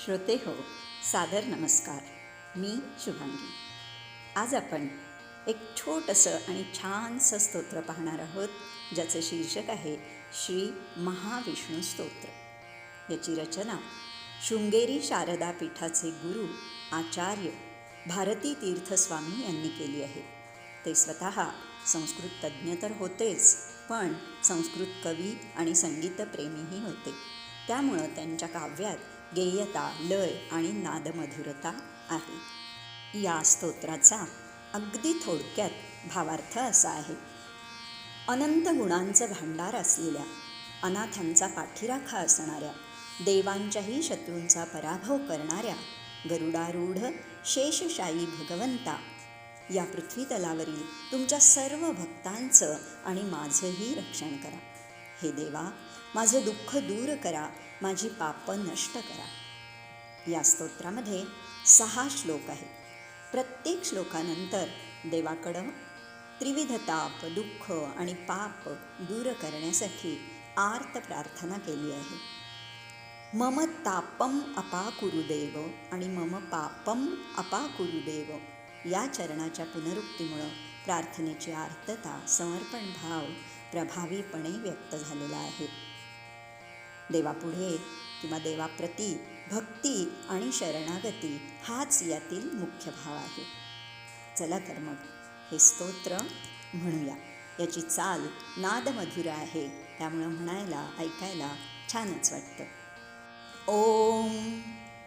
श्रोते हो, सादर नमस्कार. मी शुभांगी. आज आपण एक छोटंसं आणि छानसं स्तोत्र पाहणार आहोत, ज्याचं शीर्षक आहे श्री महाविष्णू स्तोत्र. याची रचना शृंगेरी शारदा पीठाचे गुरु आचार्य भारती तीर्थस्वामी यांनी केली आहे. ते स्वतः संस्कृत तज्ज्ञ तर होतेच, पण संस्कृत कवी आणि संगीतप्रेमीही होते. त्यामुळं त्यांच्या काव्यात गेयता, लय आणि नादमधुरता आहे. या स्तोत्राचा अगदी थोडक्यात भावार्थ असा आहे. अनंत गुणांचं भांडार असलेल्या, अनाथांचा पाठीराखा असणाऱ्या, देवांच्याही शत्रूंचा पराभव करणाऱ्या गरुडारूढ शेषशायी भगवंता, या पृथ्वीतलावरील तुमच्या सर्व भक्तांचं आणि माझंही रक्षण करा. हे देवा, माझं दुःख दूर करा, माझी पापं नष्ट करा. या स्तोत्रामध्ये 6 श्लोक आहेत. प्रत्येक श्लोकानंतर देवाकडं त्रिविध ताप, दुःख आणि पाप दूर करण्यासाठी आर्त प्रार्थना केली आहे. मम तापम अपाकुरुदेव आणि मम पापम अपाकुरुदेव या चरणाच्या पुनरुक्तीमुळं प्रार्थनेची आर्तता, समर्पण भाव प्रभावीपणे व्यक्त झालेला आहे. देवापुढे किंवा देवाप्रती भक्ती आणि शरणागती हाच यातील मुख्य भाव आहे. चला तर मग हे स्तोत्र म्हणूया. याची चाल नादमधुर आहे, त्यामुळं म्हणायला ऐकायला छानच वाटतं. ओम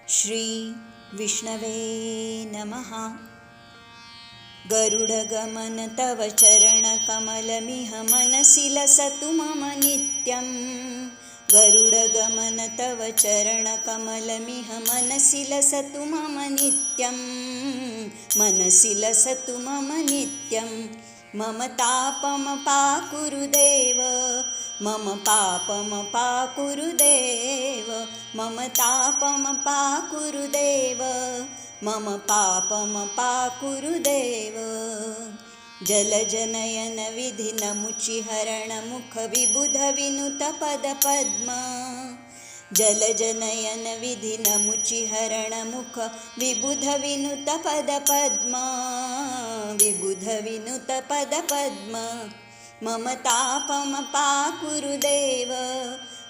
श्री विष्णवे नमः. गरुडगमन तव चरणकमलमिह मनसि लसतु मम नित्यं. गरुडगमन तव चरणकमलमिह मनसि लसतु मम नित्यं. मनसि लसतु मम नित्यं. मम तापम पाकुरुदेव, मम पापम पाकुरुदेव, मम तापम पाकुरुदेव, मम पापम पाकुरुदेव. जलजनयन विधिनमुचिहरण मुख विबुध विनुत पदपद्म. जलजनयन विधिनमुचिहरण मुख विबुध विनुत पदपद्म. विबुध विनुत पदपद्म. मम तापम पाकुरुदेव,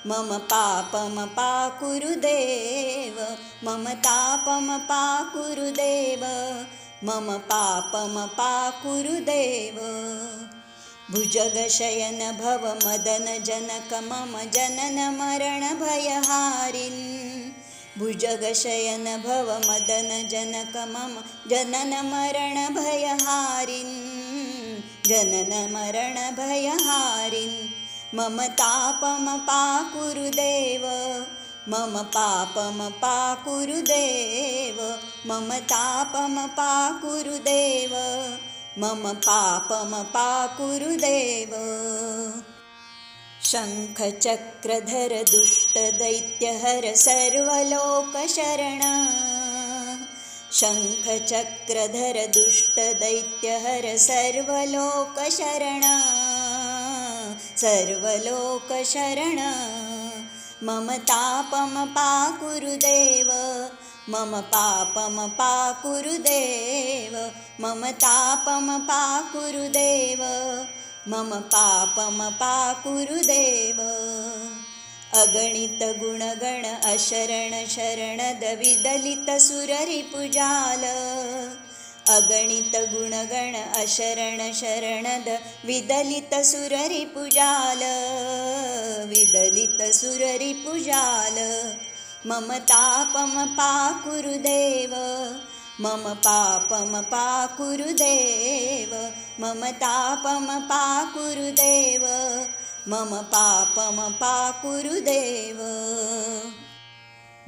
मम पापम पाकुरुदेव, मम तापम पाकुरुदेव, मम पापम पाकुरुदेव. भुजगशयन भव मदन जनक मम जनन मरण भयहारिन्. भुजगशयन भव मदन जनक मम जनन मरण भयहारिन्. जनन मरण भयहारिन्. मम तापम पाकुरुदेव, मम पापम पाकुरुदेव, मम तापम पाकुरुदेव, मम पापम पाकुरुदेव. शङ्खचक्रधर दुष्टदैत्यहर सर्वलोकशरण. शङ्खचक्रधर दुष्टदैत्यहर सर्वलोकशरण. सर्वलोकशरण. मम तापम पाकुरुदेव, मम पापम पाकुरुदेव, मम तापम पाकुरुदेव, मम पापम पाकुरुदेव. अगणित गुणगण अशरण शरणद विदलित सुररिपुजाल. अगणित गुणगण अशरण शरणद विदलित सुररिपुजाल. विदलित सुररिपुजाल. मम तापम पाकुरुदेव, मम पापम पाकुरुदेव, मम तापम पाकुरुदेव, मम पापम पाकुरुदेव.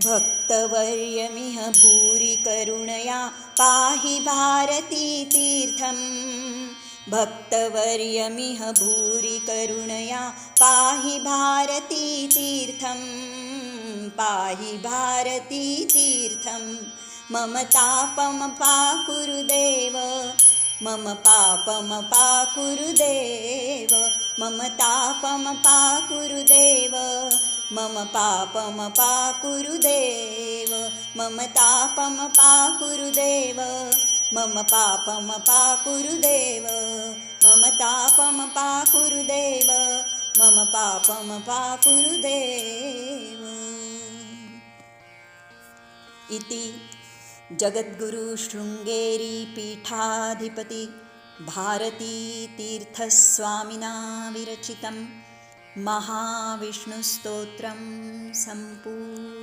भक्तवर्यमिह भूरि करुणया पाहि भारती तीर्थं. भक्तवर्यमिह भूरि करुणया पाहि भारती तीर्थं. पाहि भारती तीर्थं. मम तापम पाकुरुदेव, मम पापम पाकुरुदेव, मम तापम पाकुरुदेव, मम पापम पाकुरुदेव, मम तापम पाकुरुदेव मम पापम पाकुरुदेव मम तापम पाकुरुदेव मम पापम पाकुरुदेव इति जगद्गुरु शृङ्गेरी पीठाधिपति भारतीतीर्थस्वामिना विरचितं महाविष्णुस्तोत्रं सम्पूर्णम्।